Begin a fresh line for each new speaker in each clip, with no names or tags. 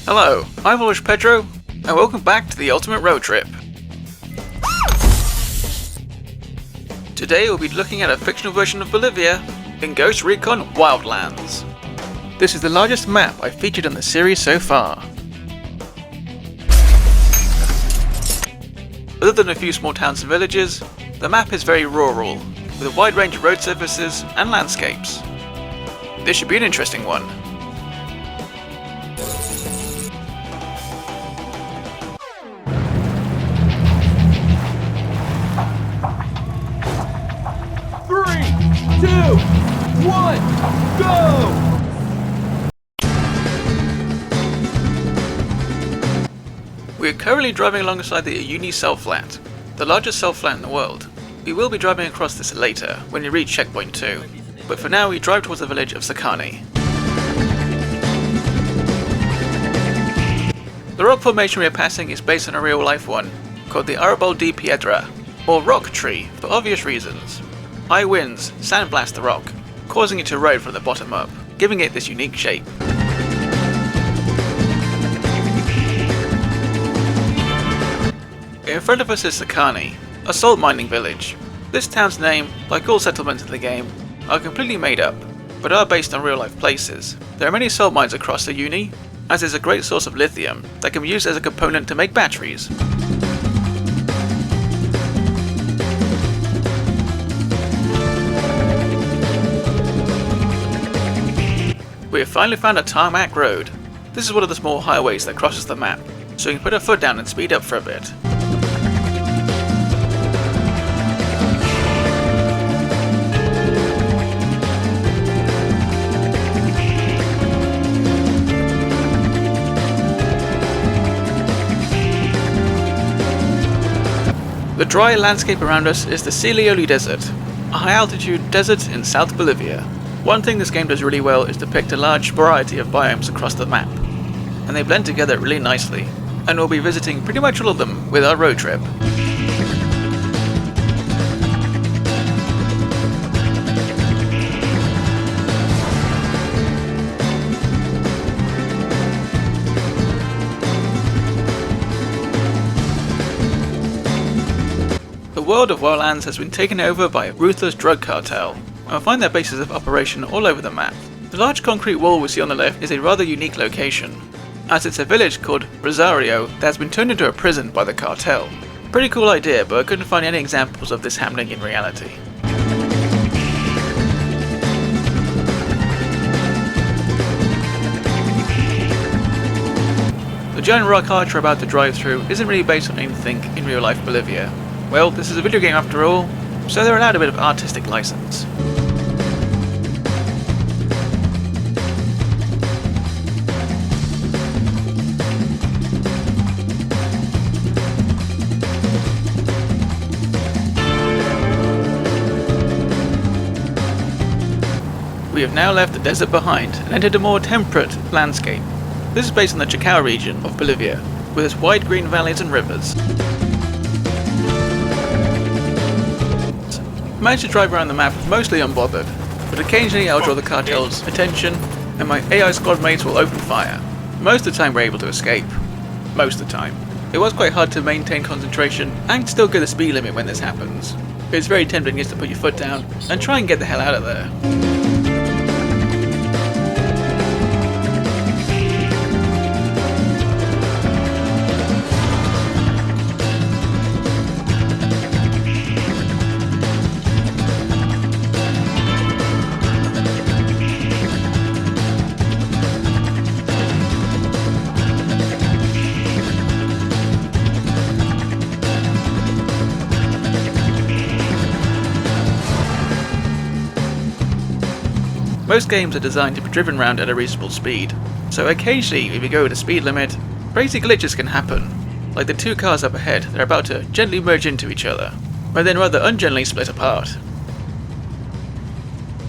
Hello, I'm Polish Pedro, and welcome back to the Ultimate Road Trip. Today we'll be looking at a fictional version of Bolivia in Ghost Recon Wildlands. This is the largest map I've featured on the series so far. Other than a few small towns and villages, the map is very rural, with a wide range of road surfaces and landscapes. This should be an interesting one.
Two, one, go!
We are currently driving alongside the Uni Cell Flat, the largest cell flat in the world. We will be driving across this later, when we reach checkpoint 2, but for now we drive towards the village of Sakani. The rock formation we are passing is based on a real life one, called the Árbol de Piedra, or rock tree, for obvious reasons. High winds sandblast the rock, causing it to erode from the bottom up, giving it this unique shape. In front of us is Sakani, a salt mining village. This town's name, like all settlements in the game, are completely made up, but are based on real life places. There are many salt mines across the Uni, as is a great source of lithium that can be used as a component to make batteries. We have finally found a tarmac road. This is one of the small highways that crosses the map, so we can put our foot down and speed up for a bit. The dry landscape around us is the Silioli Desert, a high-altitude desert in South Bolivia. One thing this game does really well is depict a large variety of biomes across the map, and they blend together really nicely, and we'll be visiting pretty much all of them with our road trip. The world of Wildlands has been taken over by a ruthless drug cartel, and we'll find their bases of operation all over the map. The large concrete wall we see on the left is a rather unique location, as it's a village called Rosario that has been turned into a prison by the cartel. Pretty cool idea, but I couldn't find any examples of this happening in reality. The giant rock arch we're about to drive through isn't really based on anything in real life Bolivia. Well, this is a video game after all, so they're allowed a bit of artistic license. We have now left the desert behind and entered a more temperate landscape. This is based on the Dakar region of Bolivia, with its wide green valleys and rivers. I managed to drive around the map mostly unbothered, but occasionally I'll draw the cartel's attention and my AI squad mates will open fire. Most of the time we're able to escape. Most of the time. It was quite hard to maintain concentration and still get the speed limit when this happens. It's very tempting just to put your foot down and try and get the hell out of there. Most games are designed to be driven around at a reasonable speed, so occasionally if you go at a speed limit, crazy glitches can happen, like the two cars up ahead that are about to gently merge into each other, but then rather ungently split apart.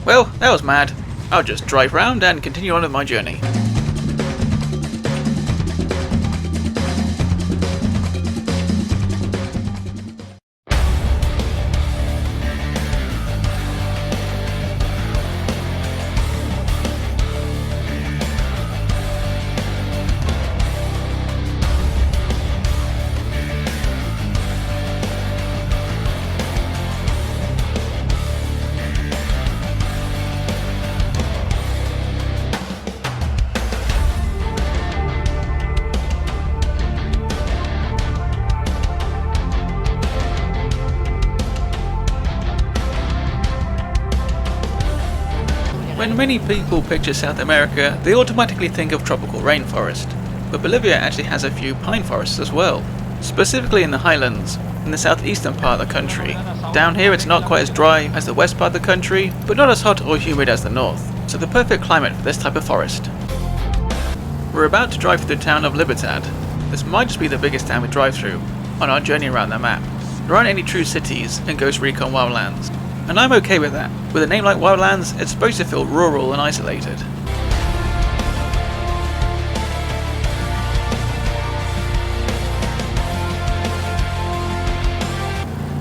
Well, that was mad. I'll just drive round and continue on with my journey. When many people picture South America, they automatically think of tropical rainforest, but Bolivia actually has a few pine forests as well, specifically in the Highlands, in the southeastern part of the country. Down here it's not quite as dry as the west part of the country, but not as hot or humid as the north, so the perfect climate for this type of forest. We're about to drive through the town of Libertad. This might just be the biggest town we drive through on our journey around the map. There aren't any true cities in Ghost Recon Wildlands, and I'm okay with that. With a name like Wildlands, it's supposed to feel rural and isolated.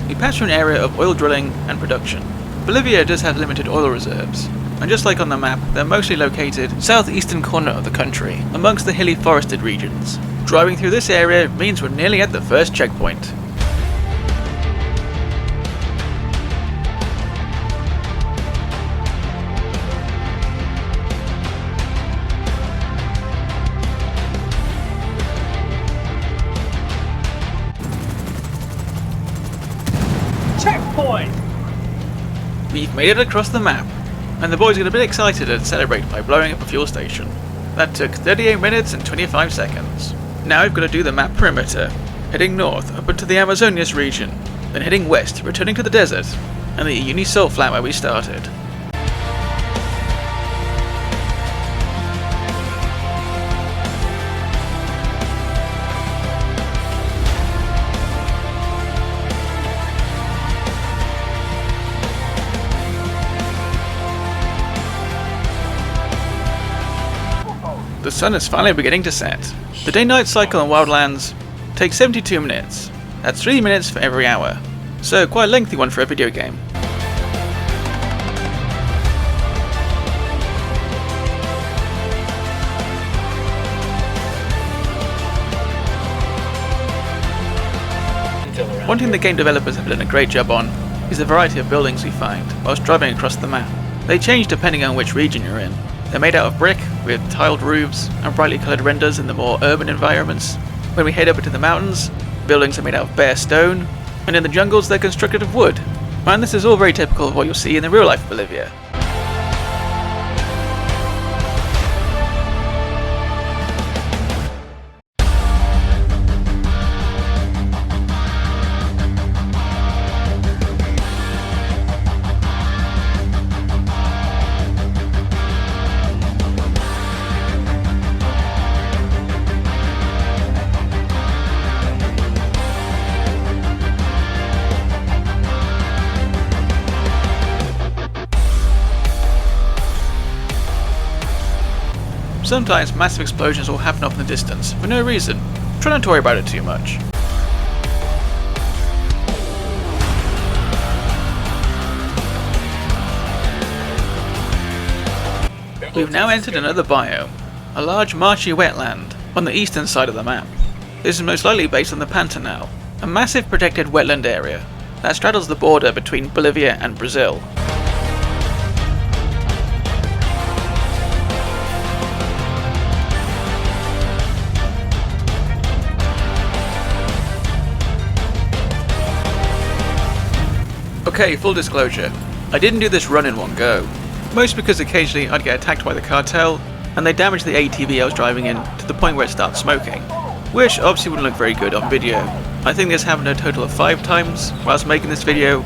We pass through an area of oil drilling and production. Bolivia does have limited oil reserves, and just like on the map, they're mostly located southeastern corner of the country, amongst the hilly forested regions. Driving through this area means we're nearly at the first checkpoint.
Checkpoint!
We've made it across the map, and the boys get a bit excited and celebrate by blowing up a fuel station. That took 38 minutes and 25 seconds. Now we've got to do the map perimeter, heading north up into the Amazonias region, then heading west, returning to the desert, and the Uyuni salt flat where we started. The sun is finally beginning to set. The day-night cycle in Wildlands takes 72 minutes. That's 3 minutes for every hour. So quite a lengthy one for a video game. One thing the game developers have done a great job on is the variety of buildings we find whilst driving across the map. They change depending on which region you're in. They're made out of brick, with tiled roofs and brightly coloured renders in the more urban environments. When we head up into the mountains, buildings are made out of bare stone, and in the jungles they're constructed of wood. And this is all very typical of what you'll see in the real life Bolivia. Sometimes massive explosions will happen off in the distance, for no reason. Try not to worry about it too much. We've now entered another biome, a large marshy wetland on the eastern side of the map. This is most likely based on the Pantanal, a massive protected wetland area that straddles the border between Bolivia and Brazil. Okay, full disclosure, I didn't do this run in one go, mostly because occasionally I'd get attacked by the Cartel, and they damaged the ATV I was driving in to the point where it started smoking, which obviously wouldn't look very good on video. I think this happened a total of 5 times whilst making this video,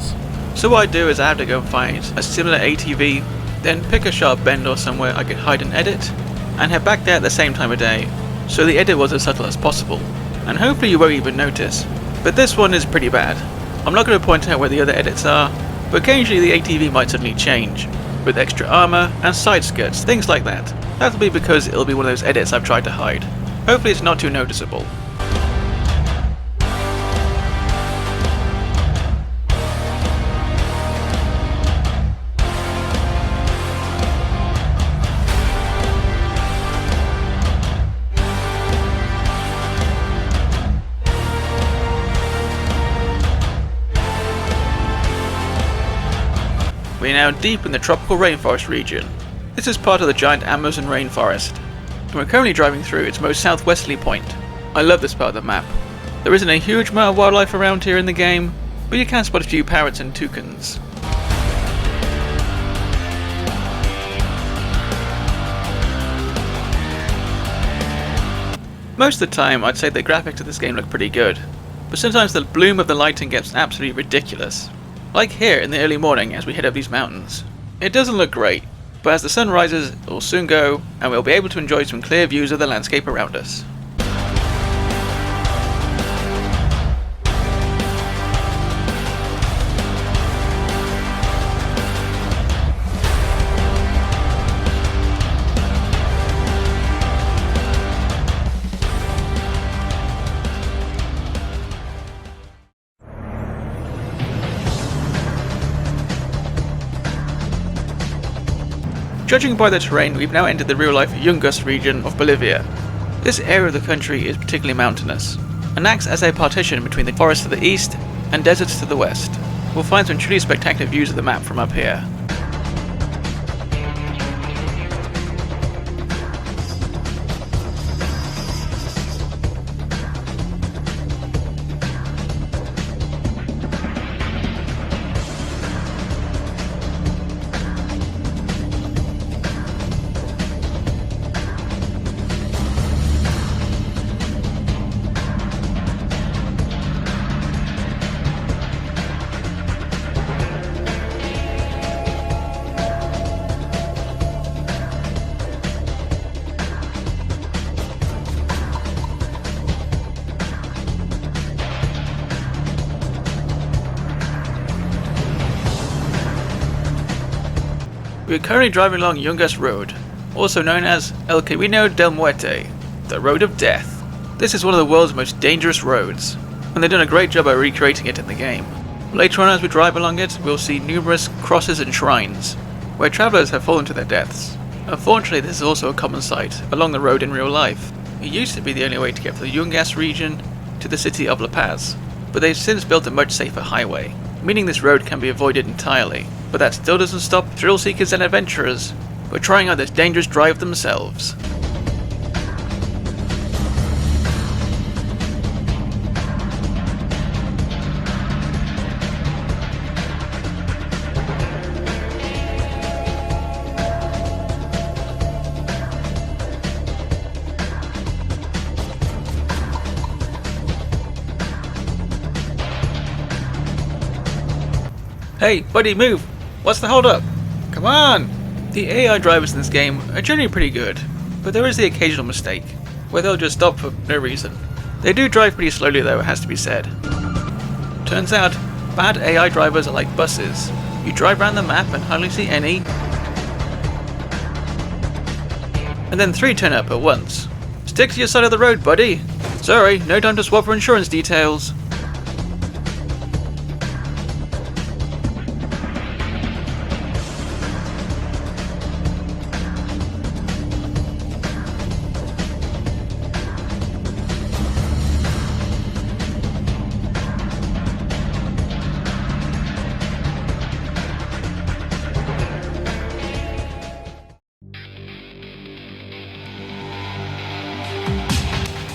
so what I do is I have to go and find a similar ATV, then pick a sharp bend or somewhere I could hide and edit, and head back there at the same time of day, so the edit was as subtle as possible, and hopefully you won't even notice, but this one is pretty bad. I'm not going to point out where the other edits are, but occasionally the ATV might suddenly change, with extra armour and side skirts, things like that. That'll be because it'll be one of those edits I've tried to hide. Hopefully it's not too noticeable. We are now deep in the tropical rainforest region. This is part of the giant Amazon rainforest, and we're currently driving through its most southwesterly point. I love this part of the map. There isn't a huge amount of wildlife around here in the game, but you can spot a few parrots and toucans. Most of the time, I'd say the graphics of this game look pretty good, but sometimes the bloom of the lighting gets absolutely ridiculous. Like here in the early morning as we head up these mountains. It doesn't look great, but as the sun rises, it will soon go, and we'll be able to enjoy some clear views of the landscape around us. Judging by the terrain, we've now entered the real-life Yungas region of Bolivia. This area of the country is particularly mountainous, and acts as a partition between the forests to the east and deserts to the west. We'll find some truly spectacular views of the map from up here. We are currently driving along Yungas Road, also known as El Camino del Muerte, the Road of Death. This is one of the world's most dangerous roads, and they've done a great job of recreating it in the game. Later on as we drive along it, we'll see numerous crosses and shrines, where travellers have fallen to their deaths. Unfortunately, this is also a common sight along the road in real life. It used to be the only way to get from the Yungas region to the city of La Paz, but they've since built a much safer highway, meaning this road can be avoided entirely. But that still doesn't stop thrill seekers and adventurers who are trying out this dangerous drive themselves. Hey, buddy, move! What's the hold up? Come on! The AI drivers in this game are generally pretty good, but there is the occasional mistake, where they'll just stop for no reason. They do drive pretty slowly though, it has to be said. Turns out, bad AI drivers are like buses. You drive around the map and hardly see any, and then 3 turn up at once. Stick to your side of the road, buddy! Sorry, no time to swap for insurance details.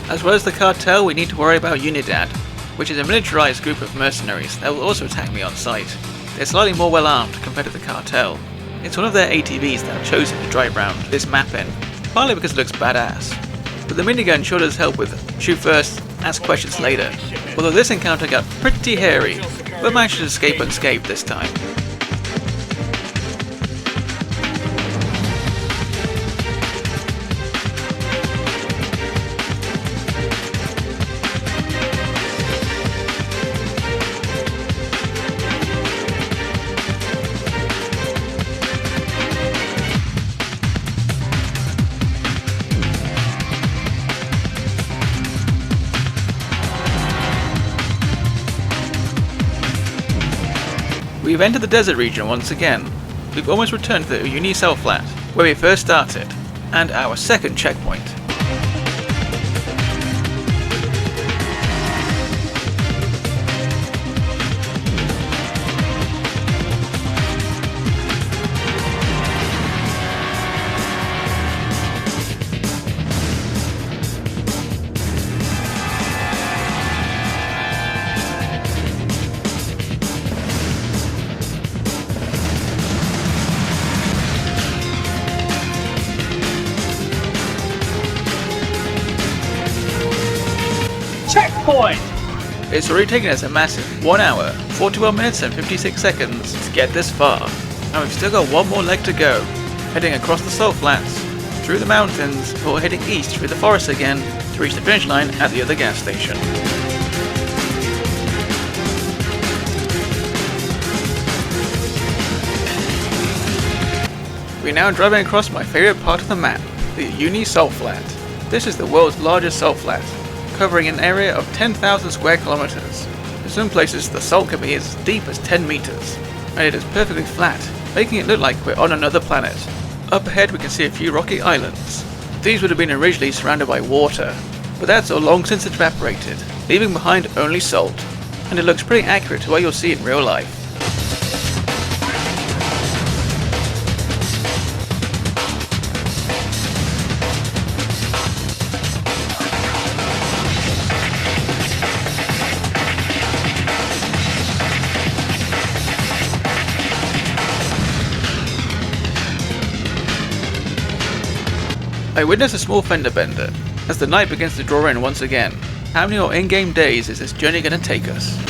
As well as the Cartel, we need to worry about Unidad, which is a militarized group of mercenaries that will also attack me on sight. They're slightly more well armed compared to the Cartel. It's one of their ATVs that I've chosen to drive around this map in, partly because it looks badass. But the minigun sure does help with shoot first, ask questions later, although this encounter got pretty hairy, but managed to escape unscathed this time. We've entered the desert region once again. We've almost returned to the Uyuni Cell Flat, where we first started, and our second checkpoint.
Checkpoint!
It's already taken us a massive 1 hour, 41 minutes and 56 seconds to get this far, and we've still got one more leg to go, heading across the salt flats, through the mountains, or heading east through the forest again to reach the finish line at the other gas station. We're now driving across my favourite part of the map, the Uni Salt Flat. This is the world's largest salt flat, covering an area of 10,000 square kilometers. In some places the salt can be as deep as 10 meters, and it is perfectly flat, making it look like we're on another planet. Up ahead we can see a few rocky islands. These would have been originally surrounded by water, but that's all long since evaporated, leaving behind only salt, and it looks pretty accurate to what you'll see in real life. I witness a small fender bender, as the night begins to draw in once again. How many more in-game days is this journey going to take us?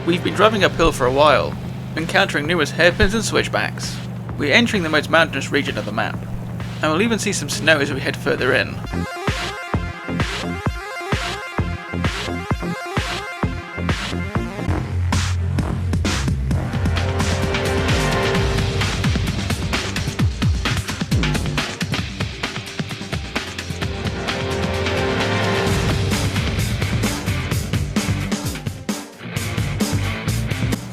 We've been driving uphill for a while, encountering numerous hairpins and switchbacks. We're entering the most mountainous region of the map, and we'll even see some snow as we head further in.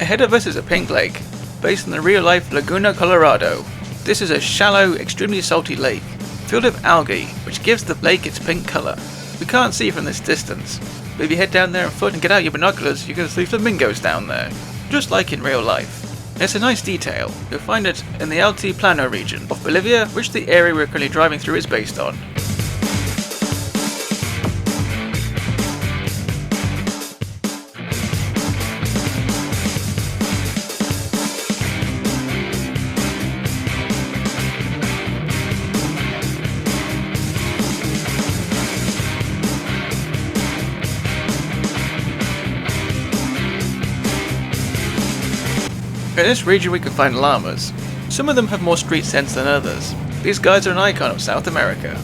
Ahead of us is a pink lake, based on the real-life Laguna Colorado. This is a shallow, extremely salty lake, filled with algae, which gives the lake its pink colour. We can't see from this distance, but if you head down there on foot and get out your binoculars, you can see flamingos down there, just like in real life. It's a nice detail. You'll find it in the Altiplano region of Bolivia, which the area we're currently driving through is based on. In this region we can find llamas. Some of them have more street sense than others. These guys are an icon of South America.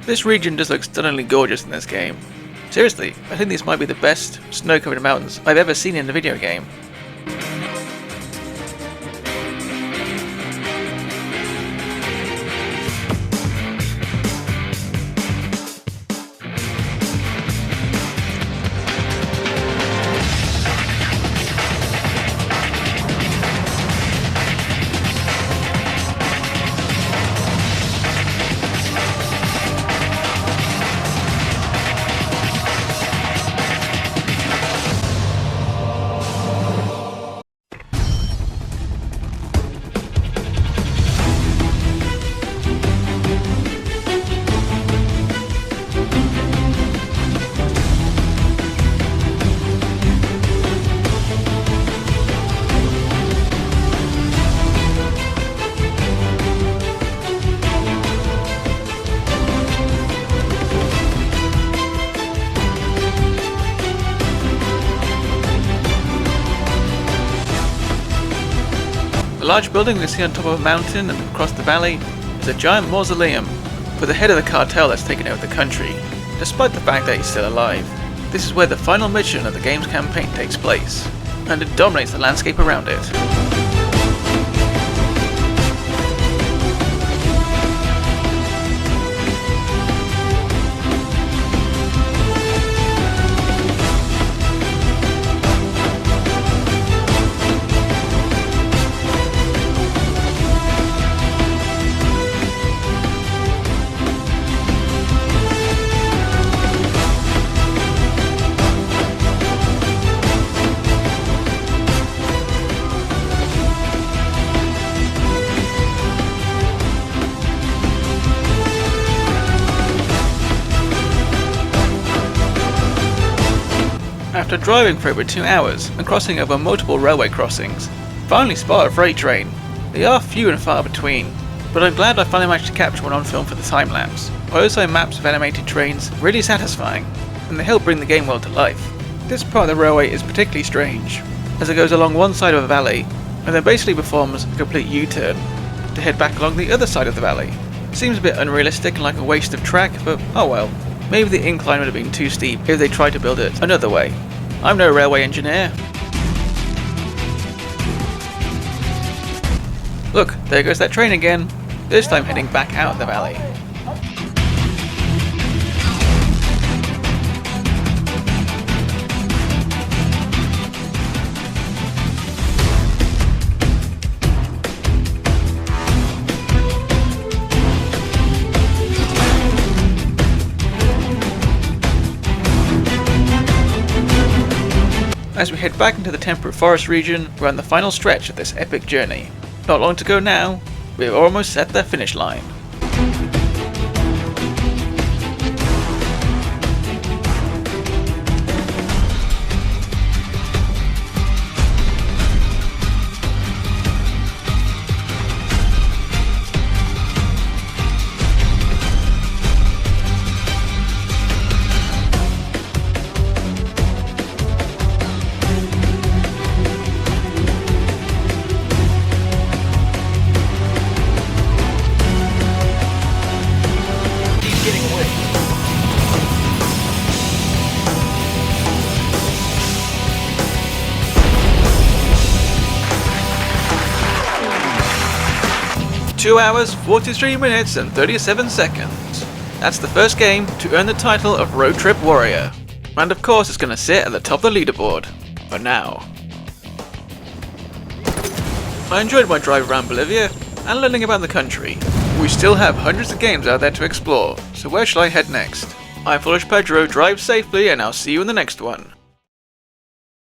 This region does look stunningly gorgeous in this game. Seriously, I think these might be the best snow-covered mountains I've ever seen in a video game. The large building we see on top of a mountain and across the valley is a giant mausoleum for the head of the cartel that's taken over the country. despite the fact that he's still alive. This is where the final mission of the game's campaign takes place, and it dominates the landscape around it. After driving for over 2 hours and crossing over multiple railway crossings, finally spotted a freight train. They are few and far between, but I'm glad I finally managed to capture one on film for the time lapse. Also, maps of animated trains are really satisfying, and they help bring the game world to life. This part of the railway is particularly strange, as it goes along one side of a valley, and then basically performs a complete U-turn to head back along the other side of the valley. Seems a bit unrealistic and like a waste of track, but oh well. Maybe the incline would have been too steep if they tried to build it another way. I'm no railway engineer. Look, there goes that train again, this time heading back out the valley. As we head back into the temperate forest region, we're on the final stretch of this epic journey. Not long to go now, we've almost set the finish line. Two hours, 43 minutes and 37 seconds. That's the first game to earn the title of Road Trip Warrior. And of course it's going to sit at the top of the leaderboard. For now. I enjoyed my drive around Bolivia and learning about the country. We still have hundreds of games out there to explore, so where shall I head next? I'm Foolish Pedro, drive safely and I'll see you in the next one.